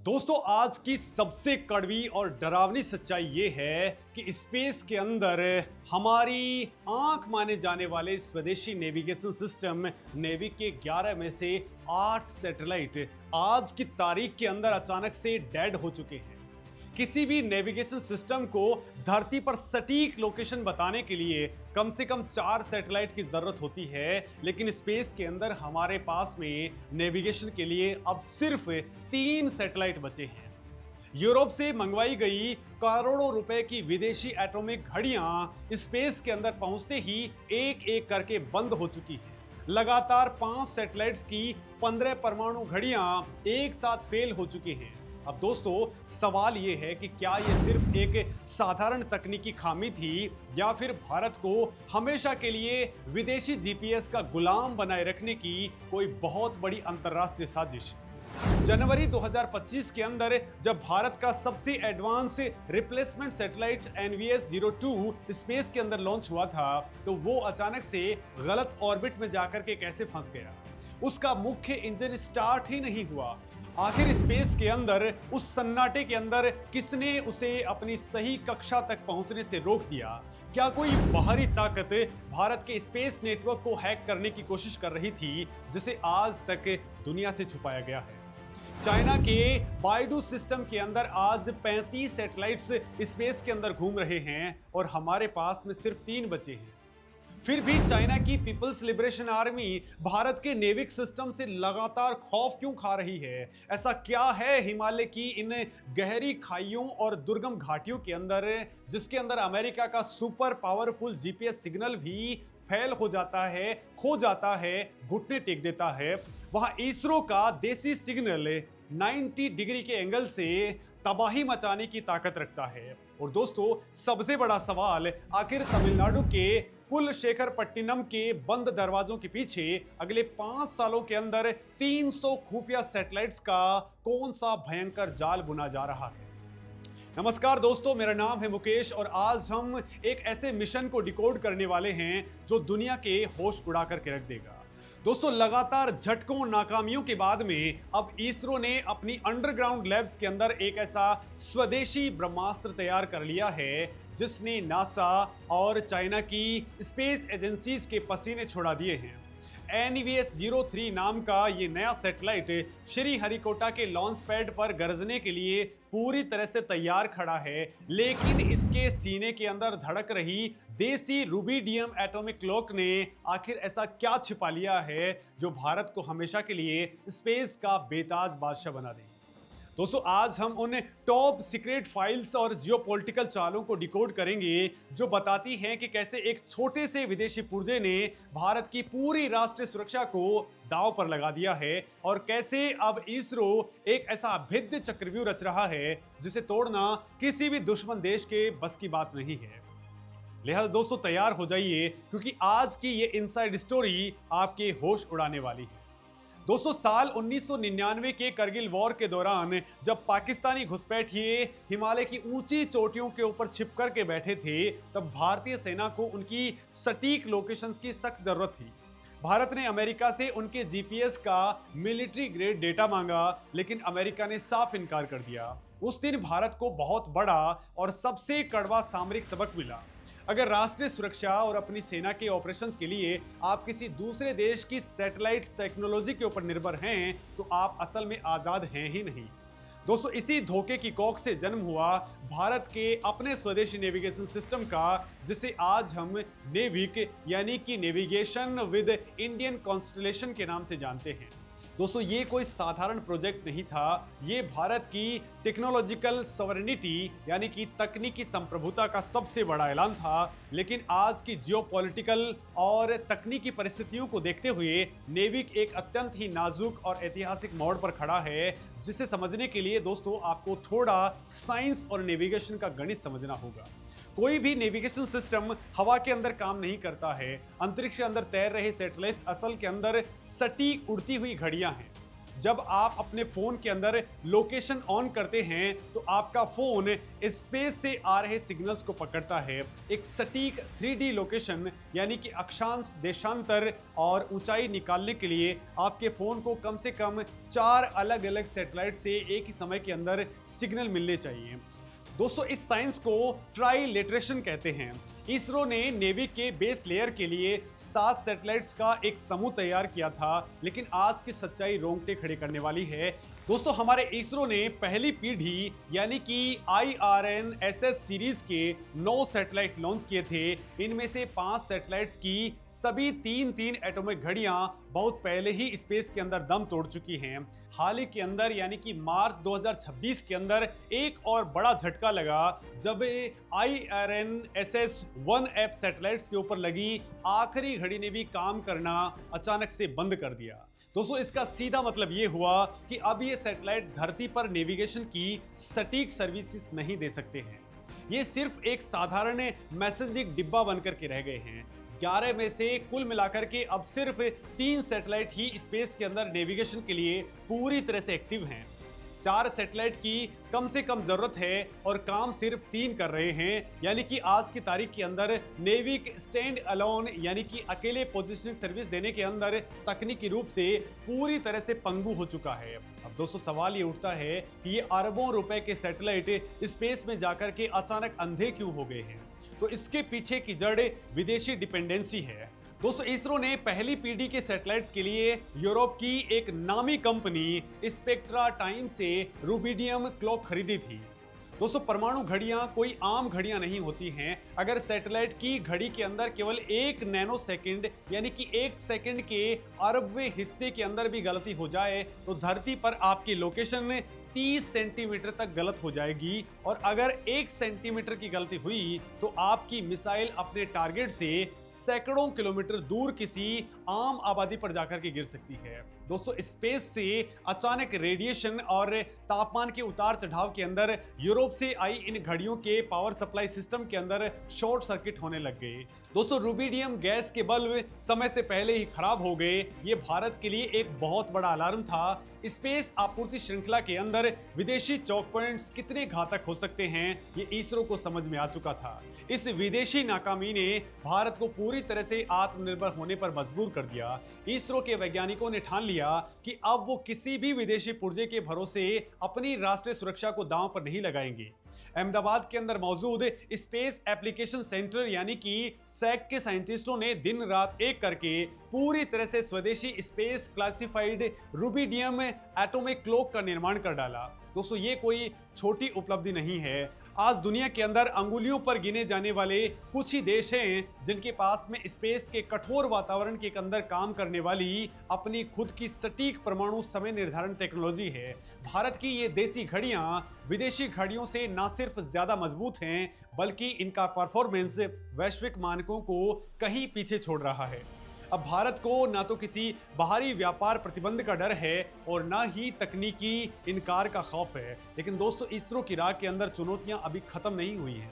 दोस्तों आज की सबसे कड़वी और डरावनी सच्चाई ये है कि स्पेस के अंदर हमारी आंख माने जाने वाले स्वदेशी नेविगेशन सिस्टम नेवी के 11 में से 8 सैटेलाइट आज की तारीख के अंदर अचानक से डेड हो चुके हैं। किसी भी नेविगेशन सिस्टम को धरती पर सटीक लोकेशन बताने के लिए कम से कम 4 सैटेलाइट की जरूरत होती है, लेकिन स्पेस के अंदर हमारे पास में नेविगेशन के लिए अब सिर्फ 3 सैटेलाइट बचे हैं। यूरोप से मंगवाई गई करोड़ों रुपए की विदेशी एटॉमिक घड़ियां स्पेस के अंदर पहुंचते ही एक एक करके बंद हो चुकी हैं। लगातार 5 सैटेलाइट्स की 15 परमाणु घड़ियां एक साथ फेल हो चुकी हैं। अब दोस्तों सवाल यह है कि क्या यह सिर्फ एक साधारण तकनीकी खामी थी या फिर भारत को हमेशा के लिए विदेशी जीपीएस का गुलाम बनाए रखने की कोई बहुत बड़ी अंतर्राष्ट्रीय साजिश। जनवरी 2025 के अंदर जब भारत का सबसे advance replacement satellite NVS-02 space के अंदर लॉन्च हुआ था, तो वो अचानक से गलत ऑर्बिट में जाकर के कैसे फंस गया। उसका मुख्य इंजन स्टार्ट ही नहीं हुआ। आखिर स्पेस के अंदर उस सन्नाटे के अंदर किसने उसे अपनी सही कक्षा तक पहुंचने से रोक दिया? क्या कोई बाहरी ताकत भारत के स्पेस नेटवर्क को हैक करने की कोशिश कर रही थी, जिसे आज तक दुनिया से छुपाया गया है? चाइना के बाइडू सिस्टम के अंदर आज 35 सैटेलाइट्स स्पेस के अंदर घूम रहे हैं और हमारे पास में सिर्फ 3 बचे हैं। फिर भी चाइना की पीपल्स लिबरेशन आर्मी भारत के नेविक सिस्टम से लगातार खौफ क्यों खा रही है? ऐसा क्या है हिमालय की इन गहरी खाइयों और दुर्गम घाटियों के अंदर, जिसके अंदर अमेरिका का सुपर पावरफुल जीपीएस सिग्नल भी फेल हो जाता है, खो जाता है, घुटने टेक देता है? वहां इसरो का देसी सिग्नल 90 डिग्री के एंगल से तबाही मचाने की ताकत रखता है। और दोस्तों सबसे बड़ा सवाल, आखिर तमिलनाडु के कुलशेखरपट्टिनम के बंद दरवाजों के पीछे अगले 5 सालों के अंदर 300 खुफिया सैटेलाइट्स का कौन सा भयंकर जाल बुना जा रहा है? नमस्कार दोस्तों, मेरा नाम है मुकेश और आज हम एक ऐसे मिशन को डिकोड करने वाले हैं जो दुनिया के होश उड़ा करके रख देगा। दोस्तों लगातार झटकों नाकामियों के बाद में अब इसरो ने अपनी अंडरग्राउंड लैब्स के अंदर एक ऐसा स्वदेशी ब्रह्मास्त्र तैयार कर लिया है जिसने नासा और चाइना की स्पेस एजेंसीज के पसीने छुड़ा दिए हैं। NVS-03 नाम का ये नया सैटेलाइट श्री हरिकोटा के लॉन्च पैड पर गरजने के लिए पूरी तरह से तैयार खड़ा है, लेकिन इसके सीने के अंदर धड़क रही देसी रुबिडियम एटॉमिक क्लॉक ने आखिर ऐसा क्या छिपा लिया है जो भारत को हमेशा के लिए स्पेस का बेताज बादशाह बना दे? दोस्तों आज हम उन टॉप सीक्रेट फाइल्स और जियोपॉलिटिकल चालों को डिकोड करेंगे जो बताती हैं कि कैसे एक छोटे से विदेशी पुर्जे ने भारत की पूरी राष्ट्रीय सुरक्षा को दांव पर लगा दिया है और कैसे अब इसरो एक ऐसा अभेद्य चक्रव्यूह रच रहा है जिसे तोड़ना किसी भी दुश्मन देश के बस की बात नहीं है। लिहाजा दोस्तों तैयार हो जाइए, क्योंकि आज की ये इनसाइड स्टोरी आपके होश उड़ाने वाली है। दोस्तों साल 1999 के करगिल वॉर के दौरान जब पाकिस्तानी घुसपैठिए हिमालय की ऊंची चोटियों के ऊपर छिप कर के बैठे थे, तब भारतीय सेना को उनकी सटीक लोकेशंस की सख्त जरूरत थी। भारत ने अमेरिका से उनके जीपीएस का मिलिट्री ग्रेड डेटा मांगा, लेकिन अमेरिका ने साफ इनकार कर दिया। उस दिन भारत को बहुत बड़ा और सबसे कड़वा सामरिक सबक मिला। अगर राष्ट्रीय सुरक्षा और अपनी सेना के ऑपरेशंस के लिए आप किसी दूसरे देश की सैटेलाइट टेक्नोलॉजी के ऊपर निर्भर हैं, तो आप असल में आजाद हैं ही नहीं। दोस्तों इसी धोखे की कॉक से जन्म हुआ भारत के अपने स्वदेशी नेविगेशन सिस्टम का, जिसे आज हम नेविक यानी कि नेविगेशन विद इंडियन कॉन्स्टलेशन के नाम से जानते हैं। दोस्तों ये कोई साधारण प्रोजेक्ट नहीं था, ये भारत की टेक्नोलॉजिकल सॉवरेनिटी यानी कि तकनीकी संप्रभुता का सबसे बड़ा ऐलान था। लेकिन आज की जियोपॉलिटिकल और तकनीकी परिस्थितियों को देखते हुए नेविक एक अत्यंत ही नाजुक और ऐतिहासिक मोड़ पर खड़ा है, जिसे समझने के लिए दोस्तों आपको थोड़ा साइंस और नेविगेशन का गणित समझना होगा। कोई भी नेविगेशन सिस्टम हवा के अंदर काम नहीं करता है। अंतरिक्ष के अंदर तैर रहे सैटेलाइट्स असल के अंदर सटीक उड़ती हुई घड़ियां हैं। जब आप अपने फोन के अंदर लोकेशन ऑन करते हैं तो आपका फोन स्पेस से आ रहे सिग्नल्स को पकड़ता है। एक सटीक 3D लोकेशन यानी कि अक्षांश, देशांतर और ऊंचाई निकालने के लिए आपके फोन को कम से कम 4 अलग अलग सैटेलाइट से एक ही समय के अंदर सिग्नल मिलने चाहिए। दोस्तों, इस साइंस को ट्राइलेटरेशन कहते हैं। इसरो ने नेवी के बेस लेयर के लिए 7 सैटेलाइट्स का एक समूह तैयार किया था, लेकिन आज की सच्चाई रोंगटे खड़े करने वाली है। दोस्तों, हमारे इसरो ने पहली पीढ़ी यानी कि IRNSS सीरीज के 9 सैटेलाइट लॉन्च किए थे। इनमें से 5 सैटेलाइट्स की सभी 3-3 एटॉमिक घड़ियां बहुत पहले ही स्पेस के अंदर दम तोड़ चुकी हैं। हाल ही के अंदर यानी कि मार्च 2026 के अंदर एक और बड़ा झटका लगा जब IRNSS 1F सैटेलाइट्स के ऊपर लगी आखिरी घड़ी ने भी काम करना अचानक से बंद कर दिया। दोस्तों, इसका सीधा मतलब ये हुआ कि अब ये सैटेलाइट धरती पर नेविगेशन की सटीक सर्विसेज नहीं दे सकते हैं। ये सिर्फ एक साधारण मैसेजिंग डिब्बा बनकर के रह गए हैं। 11 में से कुल मिलाकर के अब सिर्फ 3 सैटेलाइट ही स्पेस के अंदर नेविगेशन के लिए पूरी तरह से एक्टिव हैं। 4 सैटेलाइट की कम से कम जरूरत है और काम सिर्फ 3 कर रहे हैं। यानी कि आज की तारीख के अंदर नेवी स्टैंड अलोन यानी कि अकेले पोजीशनिंग सर्विस देने के अंदर तकनीकी रूप से पूरी तरह से पंगु हो चुका है। अब दोस्तों, सवाल ये उठता है कि ये अरबों रुपए के सैटेलाइट स्पेस में जाकर के अचानक अंधे क्यों हो गए हैं? तो इसके पीछे की जड़ विदेशी डिपेंडेंसी है। दोस्तों, इसरो ने पहली पीढ़ी के सैटेलाइट्स के लिए यूरोप की एक नामी कंपनी स्पेक्ट्रा टाइम से रुबिडियम क्लॉक खरीदी थी। दोस्तों, परमाणु घड़ियां कोई आम घड़ियां नहीं होती हैं। अगर सैटेलाइट की घड़ी के अंदर केवल 1 नैनो सेकंड यानी कि 1 सेकंड के अरबवें हिस्से के अंदर भी गलती हो जाए तो धरती पर आपकी लोकेशन 30 सेंटीमीटर तक गलत हो जाएगी। और अगर 1 सेंटीमीटर की गलती हुई तो आपकी मिसाइल अपने टारगेट से सैकड़ों किलोमीटर दूर किसी आम आबादी पर जाकर के गिर सकती है। दोस्तों, स्पेस से अचानक रेडिएशन और तापमान के उतार चढ़ाव के अंदर यूरोप से आई इन घड़ियों के पावर सप्लाई सिस्टम के अंदर शॉर्ट सर्किट होने लग गए। दोस्तों, रुबिडियम गैस के बल्ब समय से पहले ही खराब हो गए। ये भारत के लिए एक बहुत बड़ा अलार्म था। स्पेस आपूर्ति श्रृंखला के अंदर विदेशी चौक पॉइंट्स कितने घातक हो सकते हैं, ये इसरो को समझ में आ चुका था। इस विदेशी नाकामी ने भारत को पूरी तरह से आत्मनिर्भर होने पर मजबूर कर दिया। इसरो के वैज्ञानिकों ने ठान लिया कि अब वो किसी भी विदेशी पुर्जे के भरोसे अपनी राष्ट्रीय सुरक्षा को दांव पर नहीं लगाएंगे। अहमदाबाद के अंदर मौजूद स्पेस एप्लीकेशन सेंटर यानी कि सैक के साइंटिस्टों ने दिन रात एक करके पूरी तरह से स्वदेशी space classified rubidium atomic clock का निर्माण कर डाला। दोस्तों, ये कोई छोटी उपलब्धि नहीं है। आज दुनिया के अंदर अंगुलियों पर गिने जाने वाले कुछ ही देश हैं जिनके पास में स्पेस के कठोर वातावरण के अंदर काम करने वाली अपनी खुद की सटीक परमाणु समय निर्धारण टेक्नोलॉजी है। भारत की ये देसी घड़ियां विदेशी घड़ियों से न सिर्फ ज्यादा मजबूत हैं बल्कि इनका परफॉर्मेंस वैश्विक मानकों को कहीं पीछे छोड़ रहा है। अब भारत को ना तो किसी बाहरी व्यापार प्रतिबंध का डर है और ना ही तकनीकी इनकार का खौफ है। लेकिन दोस्तों, इसरो की राह के अंदर चुनौतियां अभी खत्म नहीं हुई हैं।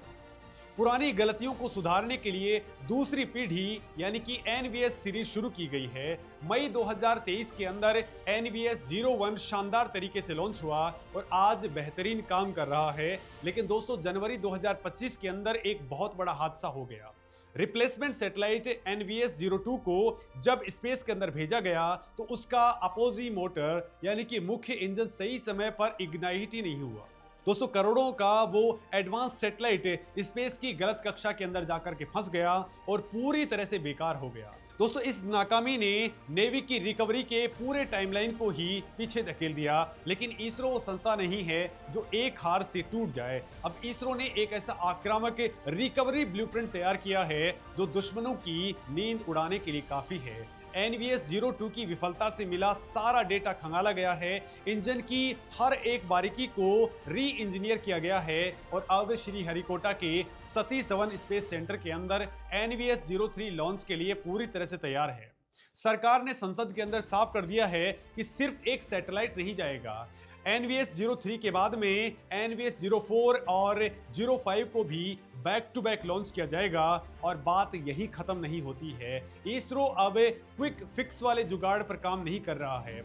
पुरानी गलतियों को सुधारने के लिए दूसरी पीढ़ी यानी कि NVS सीरीज शुरू की गई है। मई 2023 के अंदर NVS 01 शानदार तरीके से लॉन्च हुआ और आज बेहतरीन काम कर रहा है। लेकिन दोस्तों, जनवरी 2025 के अंदर एक बहुत बड़ा हादसा हो गया। रिप्लेसमेंट सैटेलाइट NVS 02 को जब स्पेस के अंदर भेजा गया तो उसका अपोजी मोटर यानी कि मुख्य इंजन सही समय पर इग्नाइट ही नहीं हुआ। दोस्तों, करोड़ों का वो एडवांस सैटेलाइट स्पेस की गलत कक्षा के अंदर जाकर के फंस गया और पूरी तरह से बेकार हो गया। दोस्तों, इस नाकामी ने नेवी की रिकवरी के पूरे टाइमलाइन को ही पीछे धकेल दिया। लेकिन इसरो वो संस्था नहीं है जो एक हार से टूट जाए। अब इसरो ने एक ऐसा आक्रामक रिकवरी ब्लूप्रिंट तैयार किया है जो दुश्मनों की नींद उड़ाने के लिए काफी है। NVS 02 की विफलता से मिला सारा डेटा खंगाला गया है। इंजन की हर एक बारीकी को री इंजीनियर किया गया है और अब श्रीहरिकोटा के सतीश धवन स्पेस सेंटर के अंदर NVS 03 लॉन्च के लिए पूरी तरह से तैयार है। सरकार ने संसद के अंदर साफ कर दिया है कि सिर्फ एक सैटेलाइट नहीं जाएगा। NVS 03 के बाद में NVS 04 और 05 को भी बैक टू बैक लॉन्च किया जाएगा। और बात यही खत्म नहीं होती है। इसरो अब क्विक फिक्स वाले जुगाड़ पर काम नहीं कर रहा है।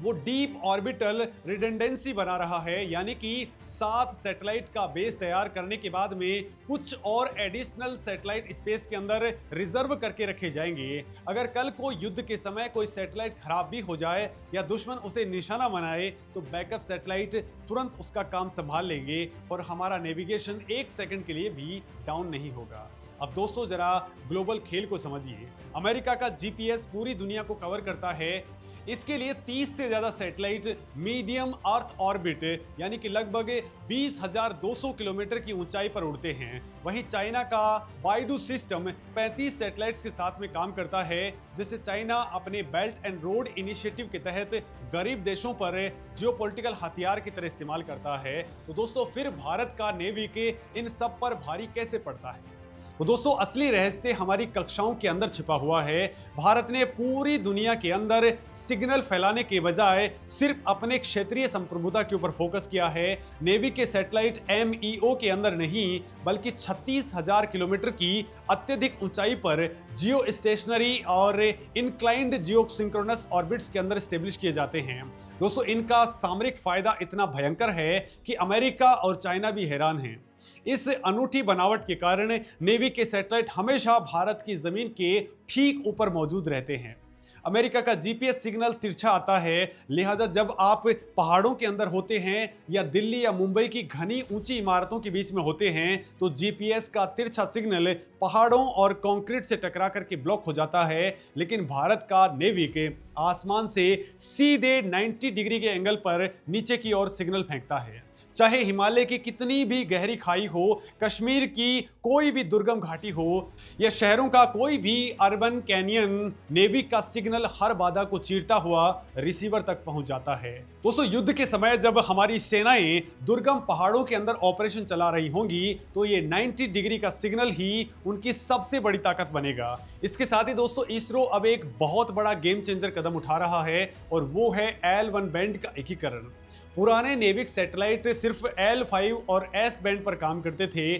वो डीप ऑर्बिटल रिडंडेंसी बना रहा है, यानी कि 7 सैटेलाइट का बेस तैयार करने के बाद में कुछ और एडिशनल सैटेलाइट स्पेस के अंदर रिजर्व करके रखे जाएंगे। अगर कल को युद्ध के समय कोई सैटेलाइट खराब भी हो जाए या दुश्मन उसे निशाना बनाए तो बैकअप सैटेलाइट तुरंत उसका काम संभाल लेंगे और हमारा नेविगेशन 1 सेकंड के लिए भी डाउन नहीं होगा। अब दोस्तों जरा ग्लोबल खेल को समझिए। अमेरिका का जीपीएस पूरी दुनिया को कवर करता है। इसके लिए 30 से ज्यादा सैटेलाइट मीडियम अर्थ ऑर्बिट यानी कि लगभग 20,200 किलोमीटर की ऊंचाई पर उड़ते हैं। वहीं चाइना का बाइडू सिस्टम 35 सैटेलाइट्स के साथ में काम करता है, जिसे चाइना अपने बेल्ट एंड रोड इनिशिएटिव के तहत गरीब देशों पर जियोपॉलिटिकल हथियार की तरह इस्तेमाल करता है। तो दोस्तों फिर भारत का नेवी के इन सब पर भारी कैसे पड़ता है? तो दोस्तों असली रहस्य हमारी कक्षाओं के अंदर छिपा हुआ है। भारत ने पूरी दुनिया के अंदर सिग्नल फैलाने के बजाय सिर्फ अपने क्षेत्रीय संप्रभुता के ऊपर फोकस किया है। नेवी के सैटेलाइट MEO के अंदर नहीं बल्कि 36,000 किलोमीटर की अत्यधिक ऊंचाई पर जियो स्टेशनरी और इंक्लाइंड जियो सिंक्रोनस ऑर्बिट्स के अंदर स्टेब्लिश किए जाते हैं। दोस्तों इनका सामरिक फायदा इतना भयंकर है कि अमेरिका और चाइना भी हैरान हैं। इस अनूठी बनावट के कारण नेवी के सैटेलाइट हमेशा भारत की जमीन के ठीक ऊपर मौजूद रहते हैं। अमेरिका का जीपीएस सिग्नल तिरछा आता है, लिहाजा जब आप पहाड़ों के अंदर होते हैं या दिल्ली या मुंबई की घनी ऊंची इमारतों के बीच में होते हैं तो जीपीएस का तिरछा सिग्नल पहाड़ों और कंक्रीट से टकरा करके ब्लॉक हो जाता है। लेकिन भारत का नेवी के आसमान से सीधे 90 डिग्री के एंगल पर नीचे की ओर सिग्नल फेंकता है। चाहे हिमालय की कितनी भी गहरी खाई हो, कश्मीर की कोई भी दुर्गम घाटी हो या शहरों का कोई भी अर्बन कैनियन, नेवी का सिग्नल हर बाधा को चीरता हुआ रिसीवर तक पहुंच जाता है। दोस्तों युद्ध के समय जब हमारी सेनाएं दुर्गम पहाड़ों के अंदर ऑपरेशन चला रही होंगी तो ये 90 डिग्री का सिग्नल ही उनकी सबसे बड़ी ताकत बनेगा। इसके साथ ही दोस्तों इसरो अब एक बहुत बड़ा गेम चेंजर कदम उठा रहा है और वो है L1 बैंड का एकीकरण। पुराने नेविक सैटेलाइट सिर्फ L5 और S बैंड पर काम करते थे।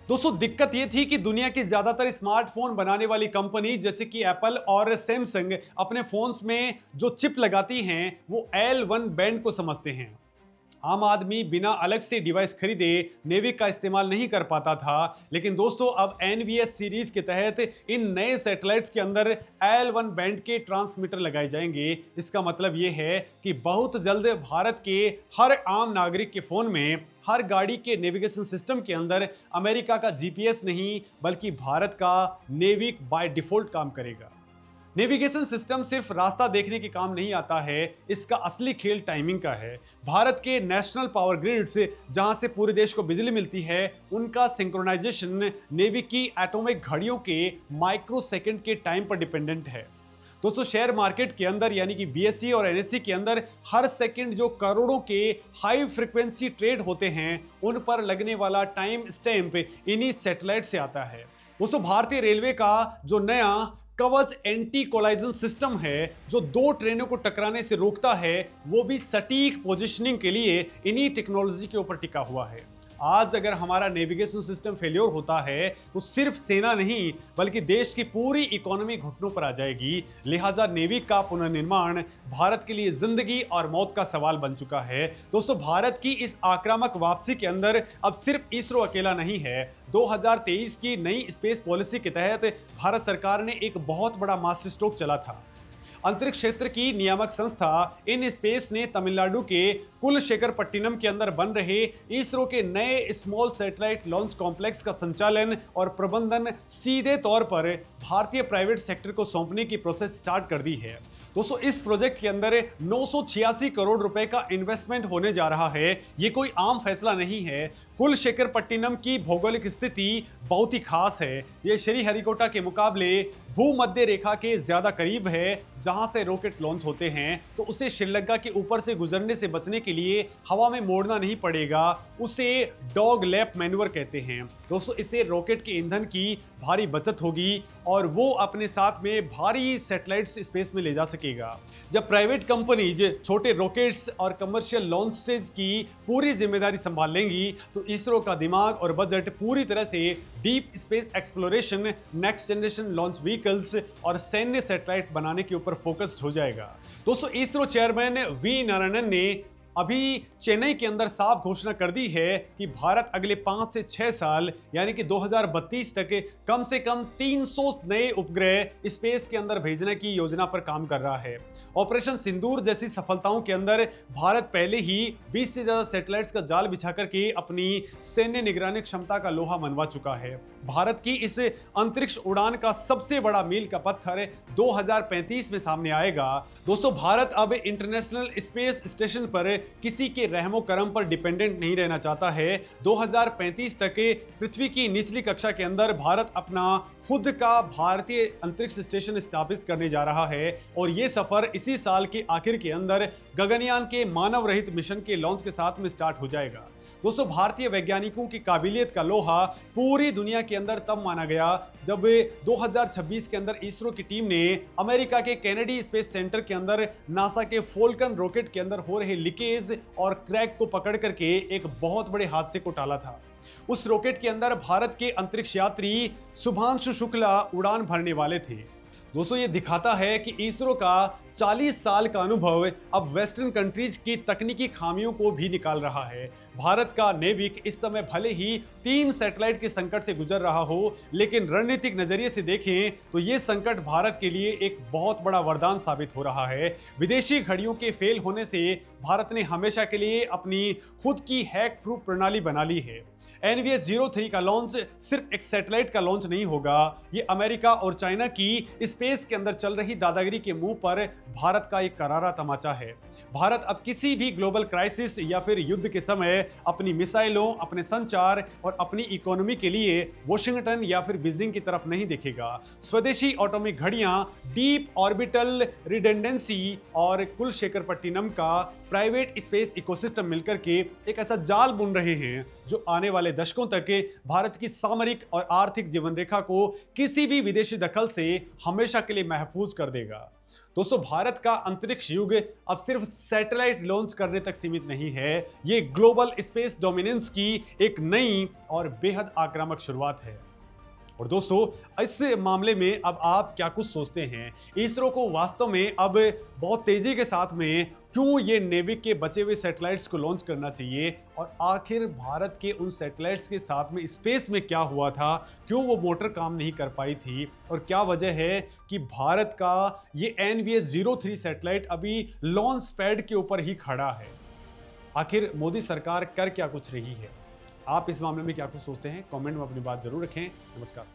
दोस्तों दिक्कत यह थी कि दुनिया की ज्यादातर स्मार्टफोन बनाने वाली कंपनी जैसे कि एप्पल और सैमसंग अपने फोन्स में जो चिप लगाती हैं वो L1 बैंड को समझते हैं। आम आदमी बिना अलग से डिवाइस खरीदे नेविक का इस्तेमाल नहीं कर पाता था। लेकिन दोस्तों अब NVS सीरीज के तहत इन नए सैटेलाइट्स के अंदर L1 बैंड के ट्रांसमीटर लगाए जाएंगे। इसका मतलब ये है कि बहुत जल्द भारत के हर आम नागरिक के फोन में, हर गाड़ी के नेविगेशन सिस्टम के अंदर अमेरिका का जीपीएस नहीं बल्कि भारत का नेविक बाय डिफॉल्ट काम करेगा। नेविगेशन सिस्टम सिर्फ रास्ता देखने के काम नहीं आता है, इसका असली खेल टाइमिंग का है। भारत के नेशनल पावर ग्रिड्स जहां से पूरे देश को बिजली मिलती है, उनका सिंक्रोनाइजेशन नेवी की एटॉमिक घड़ियों के माइक्रो सेकंड के टाइम पर डिपेंडेंट है। दोस्तों शेयर मार्केट के अंदर यानी कि BSE और NSE के अंदर हर सेकंड जो करोड़ों के हाई फ्रीक्वेंसी ट्रेड होते हैं उन पर लगने वाला टाइम स्टैंप इन्हीं सैटेलाइट से आता है। दोस्तों भारतीय रेलवे का जो नया कवच एंटी कोलाइजन सिस्टम है जो 2 ट्रेनों को टकराने से रोकता है, वो भी सटीक पोजीशनिंग के लिए इन्हीं टेक्नोलॉजी के ऊपर टिका हुआ है। आज अगर हमारा नेविगेशन सिस्टम फेल्योर होता है तो सिर्फ सेना नहीं बल्कि देश की पूरी इकोनॉमी घुटनों पर आ जाएगी। लिहाजा नेवी का पुनर्निर्माण भारत के लिए जिंदगी और मौत का सवाल बन चुका है। दोस्तों भारत की इस आक्रामक वापसी के अंदर अब सिर्फ इसरो अकेला नहीं है। 2023 की नई स्पेस पॉलिसी के तहत भारत सरकार ने एक बहुत बड़ा मास्टर स्ट्रोक चला था। अंतरिक्ष क्षेत्र की नियामक संस्था इन स्पेस ने तमिलनाडु के कुलशेखरपट्टिनम के अंदर बन रहे इसरो के नए स्मॉल सैटेलाइट लॉन्च कॉम्प्लेक्स का संचालन और प्रबंधन सीधे तौर पर भारतीय प्राइवेट सेक्टर को सौंपने की प्रोसेस स्टार्ट कर दी है। दोस्तों इस प्रोजेक्ट के अंदर 986 करोड़ रुपए का इन्वेस्टमेंट होने जा रहा है। ये कोई आम फैसला नहीं है। कुलशेखरपट्टिनम की भौगोलिक स्थिति बहुत ही खास है। ये श्रीहरिकोटा के मुकाबले भूमध्य रेखा के ज्यादा करीब है। जहां से रॉकेट लॉन्च होते हैं तो उसे श्रीलंका के ऊपर से गुजरने से बचने के लिए हवा में मोड़ना नहीं पड़ेगा। उसे डॉग लैप मैन्यूवर कहते हैं। दोस्तों इससे रॉकेट के ईंधन की भारी बचत होगी और वो अपने साथ में भारी सैटेलाइट्स स्पेस में ले जा सकेगा। जब प्राइवेट कंपनीज छोटे रॉकेट्स और कमर्शियल लॉन्चेज की पूरी जिम्मेदारी संभाल लेंगी तो इसरो का दिमाग और बजट पूरी तरह से deep space exploration, next generation launch vehicle vehicles और सैन्य सैटेलाइट बनाने के ऊपर फोकस्ड हो जाएगा। दोस्तों, इसरो चेयरमैन वी नारायणन ने अभी चेन्नई के अंदर साफ घोषणा कर दी है कि भारत अगले 5 से 6 साल यानी कि 2032 तक कम से कम 300 नए उपग्रह स्पेस के अंदर भेजने की योजना पर काम कर रहा है। ऑपरेशन सिंदूर जैसी सफलताओं के अंदर भारत पहले ही 20 से ज्यादा सैटेलाइट्स का जाल बिछा करके अपनी सैन्य निगरानी क्षमता का लोहा मनवा चुका है। भारत की इस अंतरिक्ष उड़ान का सबसे बड़ा मील का पत्थर 2035 में सामने आएगा। दोस्तों, भारत अब इंटरनेशनल स्पेस स्टेशन पर किसी के रहमो करम पर डिपेंडेंट नहीं रहना चाहता है। 2035 तक पृथ्वी की निचली कक्षा के अंदर भारत अपना खुद का भारतीय अंतरिक्ष स्टेशन स्थापित करने जा रहा है और यह सफर इसी साल के आखिर के अंदर गगनयान के मानव रहित मिशन के लॉन्च के साथ में स्टार्ट हो जाएगा। दोस्तों, भारतीय वैज्ञानिकों की काबिलियत का लोहा पूरी दुनिया के अंदर तब माना गया जब 2026 के अंदर इसरो की टीम ने अमेरिका के केनेडी स्पेस सेंटर के अंदर नासा के फोल्कन रॉकेट के अंदर हो रहे लीकेज और क्रैक को पकड़ करके एक बहुत बड़े हादसे को टाला था। उस रॉकेट के अंदर भारत के अंतरिक्ष यात्री शुभांशु शुक्ला उड़ान भरने वाले थे। दोस्तों, ये दिखाता है कि इसरो का 40 साल का अनुभव अब वेस्टर्न कंट्रीज की तकनीकी खामियों को भी निकाल रहा है। भारत का नेविक इस समय भले ही 3 सैटेलाइट के संकट से गुजर रहा हो, लेकिन रणनीतिक नजरिए से देखें तो ये संकट भारत के लिए एक बहुत बड़ा वरदान साबित हो रहा है। विदेशी घड़ियों के फेल होने से भारत ने हमेशा के लिए अपनी खुद की हैक प्रूफ प्रणाली बना ली है। NVS-03 का लॉन्च सिर्फ एक सैटेलाइट का लॉन्च नहीं होगा, ये अमेरिका और चाइना की स्पेस के अंदर चल रही दादागिरी के मुंह पर भारत का एक करारा तमाचा है। भारत अब किसी भी ग्लोबल क्राइसिस या फिर युद्ध के समय अपनी मिसाइलों, अपने संचार और अपनी इकोनॉमी के लिए वॉशिंगटन या फिर बीजिंग की तरफ नहीं देखेगा। स्वदेशी एटॉमिक घड़ियां, डीप ऑर्बिटल रिडंडेंसी और कुलशेखरपट्टिनम का प्राइवेट स्पेस इकोसिस्टम मिलकर के एक ऐसा जाल बुन रहे हैं जो आने वाले दशकों तक भारत की सामरिक और आर्थिक जीवन रेखा को किसी भी विदेशी दखल से हमेशा के लिए महफूज कर देगा। दोस्तों, भारत का अंतरिक्ष युग अब सिर्फ सैटेलाइट लॉन्च करने तक सीमित नहीं है, ये ग्लोबल स्पेस डोमिनेंस की एक नई और बेहद आक्रामक शुरुआत है। और दोस्तों, इस मामले में अब आप क्या कुछ सोचते हैं? इसरो को वास्तव में अब बहुत तेजी के साथ में क्यों ये नेविक के बचे हुए सैटेलाइट्स को लॉन्च करना चाहिए? और आखिर भारत के उन सैटेलाइट्स के साथ में स्पेस में क्या हुआ था? क्यों वो मोटर काम नहीं कर पाई थी? और क्या वजह है कि भारत का ये NVS-03 सैटेलाइट अभी लॉन्च पैड के ऊपर ही खड़ा है? आखिर मोदी सरकार कर क्या कुछ रही है? आप इस मामले में क्या कुछ सोचते हैं? कमेंट में अपनी बात जरूर रखें। नमस्कार।